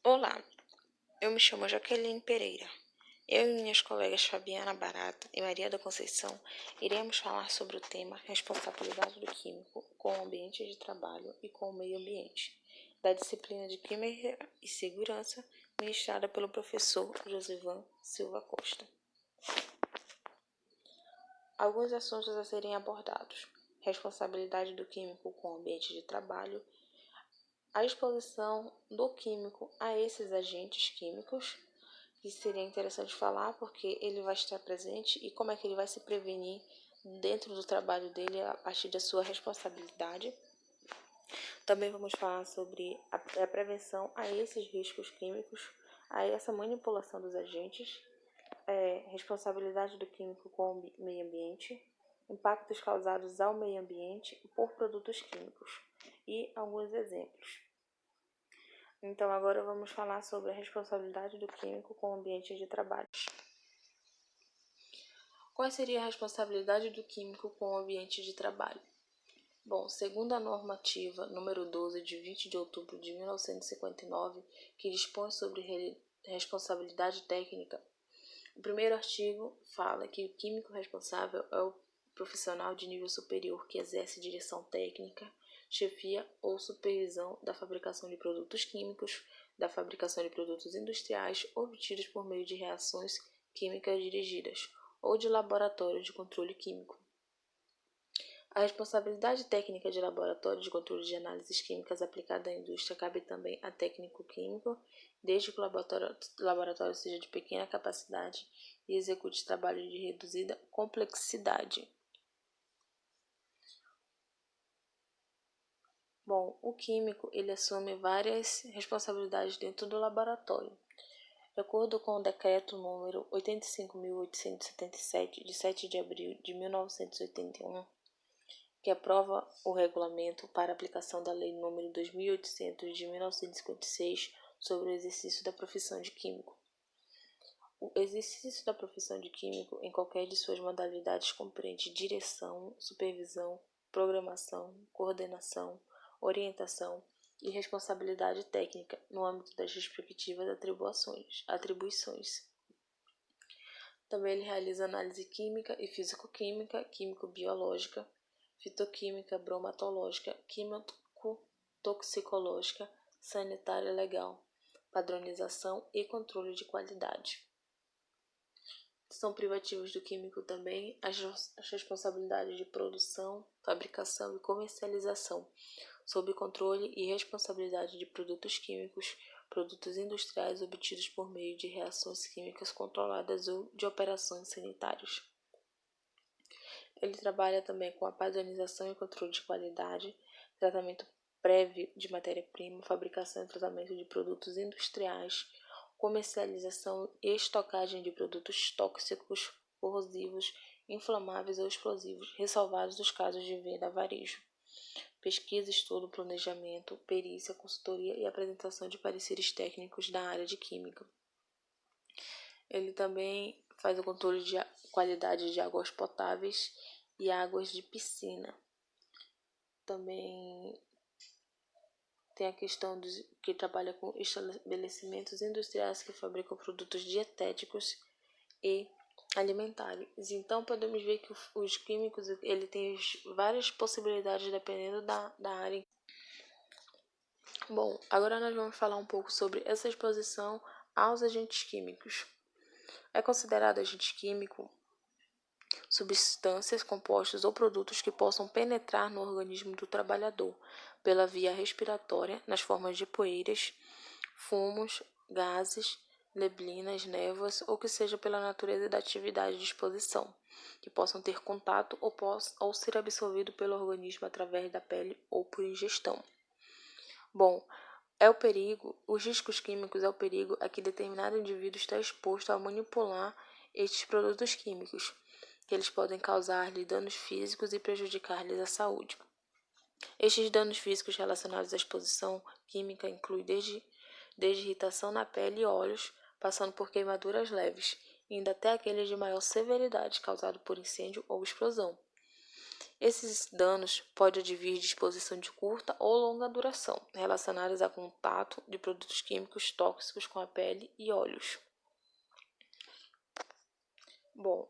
Olá, eu me chamo Jaqueline Pereira. Eu e minhas colegas Fabiana Barata e Maria da Conceição iremos falar sobre o tema responsabilidade do químico com o ambiente de trabalho e com o meio ambiente, da disciplina de Química e Segurança, ministrada pelo professor Josivan Silva Costa. Alguns assuntos a serem abordados: responsabilidade do químico com o ambiente de trabalho, a exposição do químico a esses agentes químicos, que seria interessante falar porque ele vai estar presente e como é que ele vai se prevenir dentro do trabalho dele a partir da sua responsabilidade. Também vamos falar sobre a prevenção a esses riscos químicos, a essa manipulação dos agentes, responsabilidade do químico com o meio ambiente, impactos causados ao meio ambiente por produtos químicos e alguns exemplos. Então, agora vamos falar sobre a responsabilidade do químico com o ambiente de trabalho. Qual seria a responsabilidade do químico com o ambiente de trabalho? Bom, segundo a normativa número 12 de 20 de outubro de 1959, que dispõe sobre responsabilidade técnica, o primeiro artigo fala que o químico responsável é o profissional de nível superior que exerce direção técnica, chefia ou supervisão da fabricação de produtos químicos, da fabricação de produtos industriais obtidos por meio de reações químicas dirigidas ou de laboratório de controle químico. A responsabilidade técnica de laboratório de controle de análises químicas aplicada à indústria cabe também a técnico químico, desde que o laboratório seja de pequena capacidade e execute trabalho de reduzida complexidade. Bom, o químico ele assume várias responsabilidades dentro do laboratório. De acordo com o decreto número 85.877, de 7 de abril de 1981, que aprova o regulamento para aplicação da Lei nº 2.800 de 1956 sobre o exercício da profissão de químico. O exercício da profissão de químico, em qualquer de suas modalidades, compreende direção, supervisão, programação, coordenação, orientação e responsabilidade técnica no âmbito das respectivas atribuições. Também ele realiza análise química e físico-química, químico-biológica, fitoquímica, bromatológica, químico-toxicológica, sanitária legal, padronização e controle de qualidade. São privativos do químico também as responsabilidades de produção, fabricação e comercialização, sob controle e responsabilidade de produtos químicos, produtos industriais obtidos por meio de reações químicas controladas ou de operações sanitárias. Ele trabalha também com a padronização e controle de qualidade, tratamento prévio de matéria-prima, fabricação e tratamento de produtos industriais, comercialização e estocagem de produtos tóxicos, corrosivos, inflamáveis ou explosivos, ressalvados os casos de venda a varejo. Pesquisa, estudo, planejamento, perícia, consultoria e apresentação de pareceres técnicos da área de química. Ele também faz o controle de qualidade de águas potáveis e águas de piscina. Também tem a questão que trabalha com estabelecimentos industriais que fabricam produtos dietéticos e alimentares. Então, podemos ver que os químicos ele tem várias possibilidades dependendo da área. Bom, agora nós vamos falar um pouco sobre essa exposição aos agentes químicos. É considerado agente químico substâncias, compostos ou produtos que possam penetrar no organismo do trabalhador pela via respiratória, nas formas de poeiras, fumos, gases, neblinas, névoas ou que seja pela natureza da atividade de exposição, que possam ter contato ou ser absorvido pelo organismo através da pele ou por ingestão. Bom, os riscos químicos é o perigo a que determinado indivíduo está exposto ao manipular estes produtos químicos, que eles podem causar-lhe danos físicos e prejudicar-lhes a saúde. Estes danos físicos relacionados à exposição química incluem desde irritação na pele e olhos, passando por queimaduras leves, indo até aqueles de maior severidade causado por incêndio ou explosão. Esses danos podem advir de exposição de curta ou longa duração, relacionados a contato de produtos químicos tóxicos com a pele e olhos. Bom,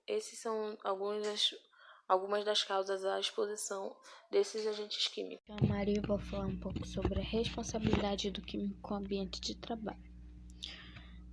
esses são algumas das causas da exposição desses agentes químicos. A Maria, vou falar um pouco sobre a responsabilidade do químico com o ambiente de trabalho.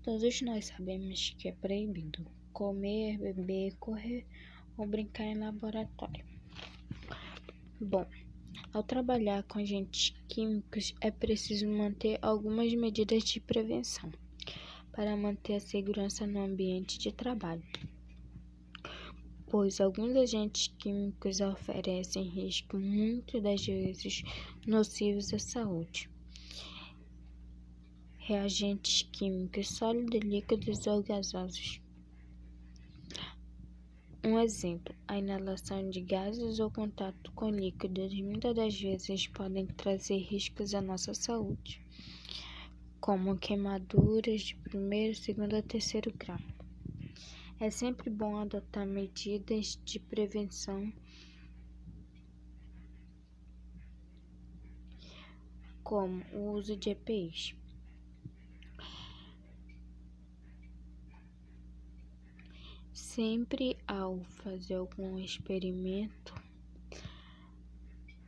Todos nós sabemos que é proibido comer, beber, correr ou brincar em laboratório. Bom, ao trabalhar com agentes químicos é preciso manter algumas medidas de prevenção para manter a segurança no ambiente de trabalho, pois alguns agentes químicos oferecem risco muitas das vezes nocivos à saúde. Reagentes químicos sólidos, líquidos ou gasosos. Um exemplo, a inalação de gases ou contato com líquidos muitas das vezes podem trazer riscos à nossa saúde, como queimaduras de primeiro, segundo ou terceiro grau. É sempre bom adotar medidas de prevenção, como o uso de EPIs. Sempre ao fazer algum experimento,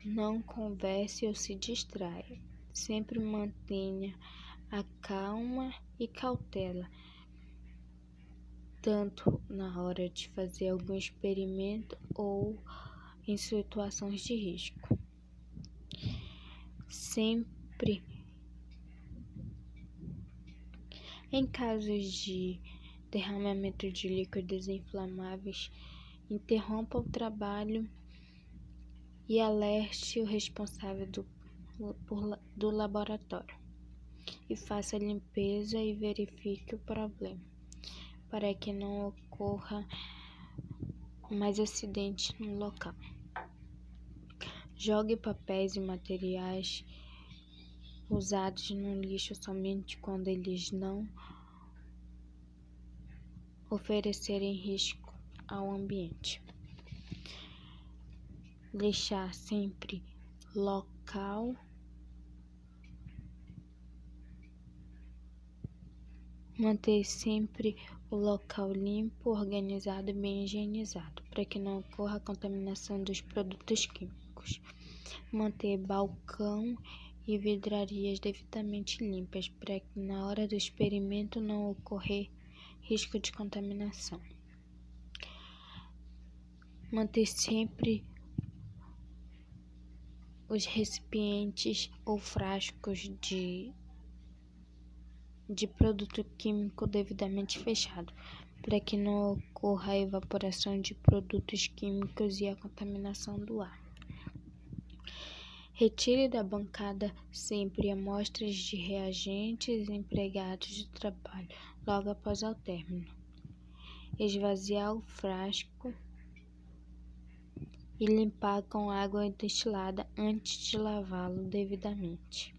não converse ou se distraia. Sempre mantenha a calma e cautela, tanto na hora de fazer algum experimento ou em situações de risco. Sempre, em casos de derramamento de líquidos inflamáveis, interrompa o trabalho e alerte o responsável do laboratório e faça a limpeza e verifique o problema, para que não ocorra mais acidentes no local. Jogue papéis e materiais usados no lixo somente quando eles não oferecerem risco ao ambiente. Deixar sempre local Manter sempre o local limpo, organizado e bem higienizado, para que não ocorra a contaminação dos produtos químicos. Manter balcão e vidrarias devidamente limpas, para que na hora do experimento não ocorrer risco de contaminação. Manter sempre os recipientes ou frascos de produto químico devidamente fechado, para que não ocorra a evaporação de produtos químicos e a contaminação do ar. Retire da bancada sempre amostras de reagentes empregados de trabalho logo após o término. Esvaziar o frasco e limpar com água destilada antes de lavá-lo devidamente.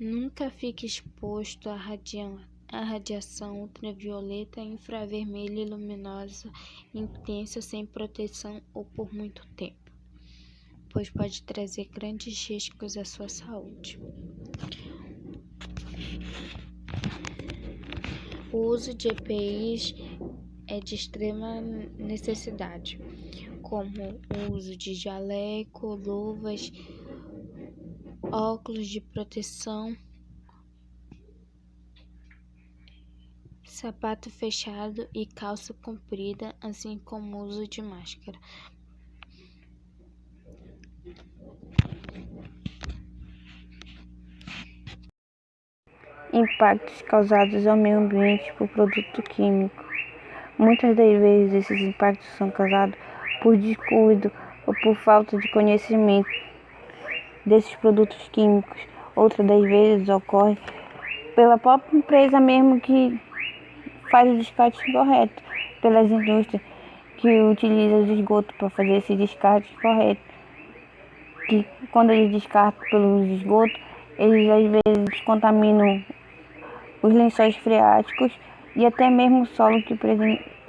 Nunca fique exposto à radiação ultravioleta, infravermelha e luminosa intensa sem proteção ou por muito tempo, pois pode trazer grandes riscos à sua saúde. O uso de EPIs é de extrema necessidade, como o uso de jaleco, luvas, óculos de proteção, sapato fechado e calça comprida, assim como o uso de máscara. Impactos causados ao meio ambiente por produto químico. Muitas das vezes esses impactos são causados por descuido ou por falta de conhecimento desses produtos químicos. Outras das vezes ocorre pela própria empresa mesmo que faz o descarte incorreto, pelas indústrias que utiliza os esgotos para fazer esse descarte correto. Que quando eles descartam pelos esgotos, eles às vezes contaminam os lençóis freáticos e até mesmo o solo que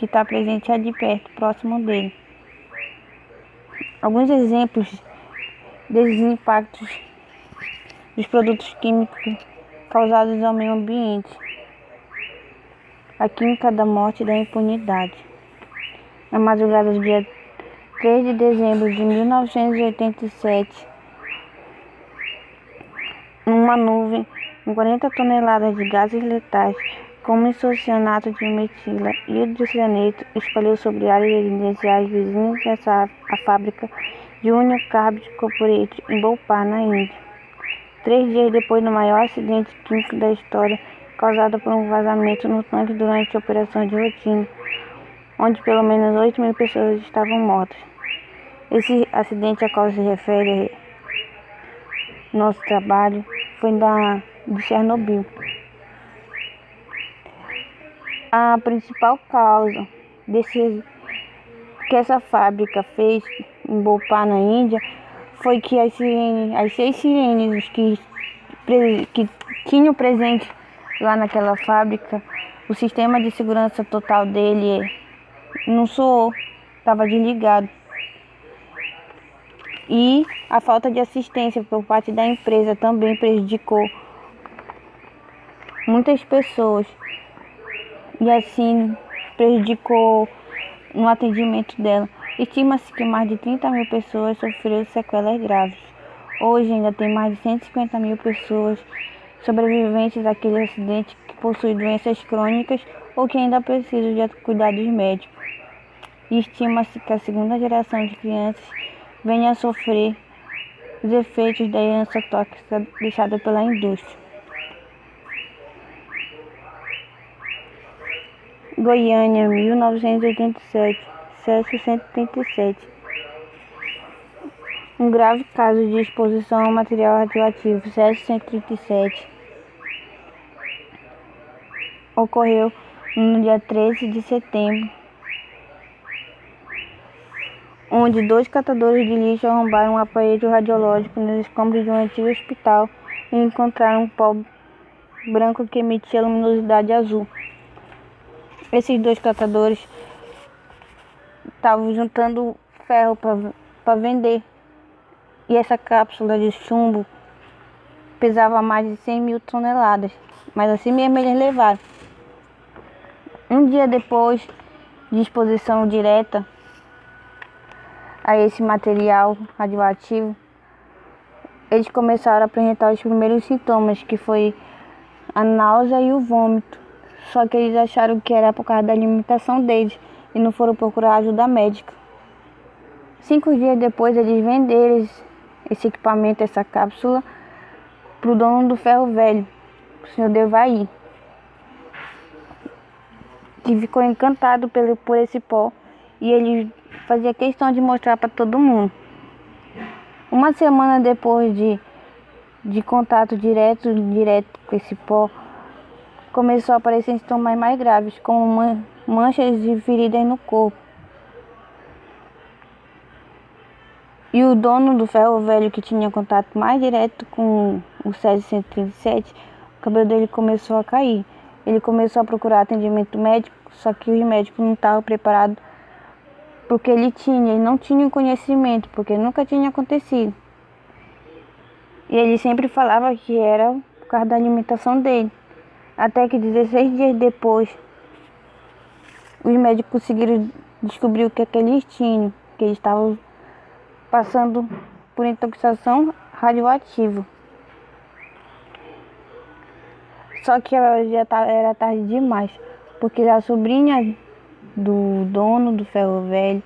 está presente ali perto, próximo dele. Alguns exemplos desses impactos dos produtos químicos causados ao meio ambiente. A química da morte e da impunidade. Na madrugada do dia 3 de dezembro de 1987, uma nuvem com 40 toneladas de gases letais, como isocianato de metila e hidrocianeto, espalhou sobre áreas residenciais vizinhas à fábrica de Union Carbide Corporation em Bhopal, na Índia. 3 dias depois do maior acidente químico da história, causado por um vazamento no tanque durante operações de rotina, onde pelo menos 8.000 pessoas estavam mortas. Esse acidente a qual se refere nosso trabalho foi de Chernobyl. A principal causa que essa fábrica fez em Bhopal, na Índia, foi que as 6 sirenes que tinham presente lá naquela fábrica, o sistema de segurança total dele não soou, estava desligado. E a falta de assistência por parte da empresa também prejudicou muitas pessoas. E assim prejudicou no atendimento dela. Estima-se que mais de 30.000 pessoas sofreram sequelas graves. Hoje ainda tem mais de 150.000 pessoas sobreviventes daquele acidente que possuem doenças crônicas ou que ainda precisam de cuidados médicos. E estima-se que a segunda geração de crianças venha a sofrer os efeitos da herança tóxica deixada pela indústria. Goiânia, 1987, Césio 137. Um grave caso de exposição ao material radioativo, Césio 137, ocorreu no dia 13 de setembro, onde 2 catadores de lixo arrombaram um aparelho radiológico nos escombros de um antigo hospital e encontraram um pó branco que emitia luminosidade azul. Esses 2 catadores estavam juntando ferro para vender. E essa cápsula de chumbo pesava mais de 100.000 toneladas. Mas assim mesmo eles levaram. Um dia depois de exposição direta a esse material radioativo, eles começaram a apresentar os primeiros sintomas, que foi a náusea e o vômito. Só que eles acharam que era por causa da alimentação deles e não foram procurar ajuda médica. 5 dias depois, eles venderam esse equipamento, essa cápsula, para o dono do ferro velho, o senhor Devaí, que ficou encantado por esse pó e ele fazia questão de mostrar para todo mundo. Uma semana depois de contato direto com esse pó, começou a aparecer sintomas mais graves, como manchas e feridas no corpo. E o dono do ferro velho, que tinha contato mais direto com o Césio 137, o cabelo dele começou a cair. Ele começou a procurar atendimento médico, só que os médicos não estavam preparados porque ele não tinha conhecimento, porque nunca tinha acontecido. E ele sempre falava que era por causa da alimentação dele. Até que 16 dias depois, os médicos conseguiram descobrir o que eles tinham, que eles estavam passando por intoxicação radioativa. Só que era tarde demais, porque a sobrinha do dono do ferro velho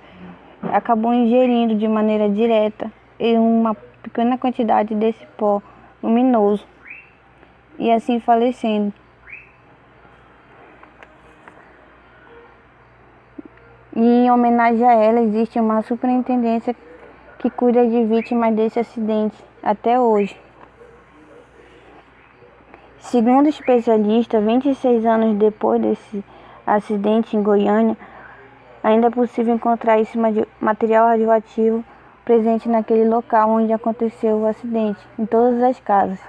acabou ingerindo de maneira direta uma pequena quantidade desse pó luminoso e assim falecendo. E em homenagem a ela existe uma superintendência que cuida de vítimas desse acidente até hoje. Segundo especialistas, 26 anos depois desse acidente em Goiânia, Ainda é possível encontrar esse material radioativo presente naquele local onde aconteceu o acidente, em todas as casas.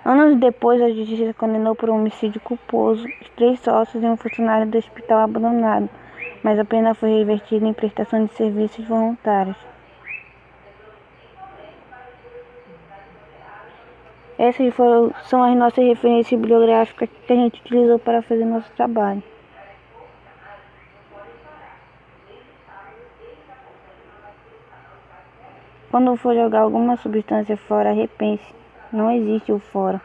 Anos depois, a justiça condenou por homicídio culposo os 3 sócios e um funcionário do hospital abandonado, mas a pena foi revertida em prestação de serviços voluntários. Essas são as nossas referências bibliográficas que a gente utilizou para fazer nosso trabalho. Quando for jogar alguma substância fora, repense. Não existe o fora.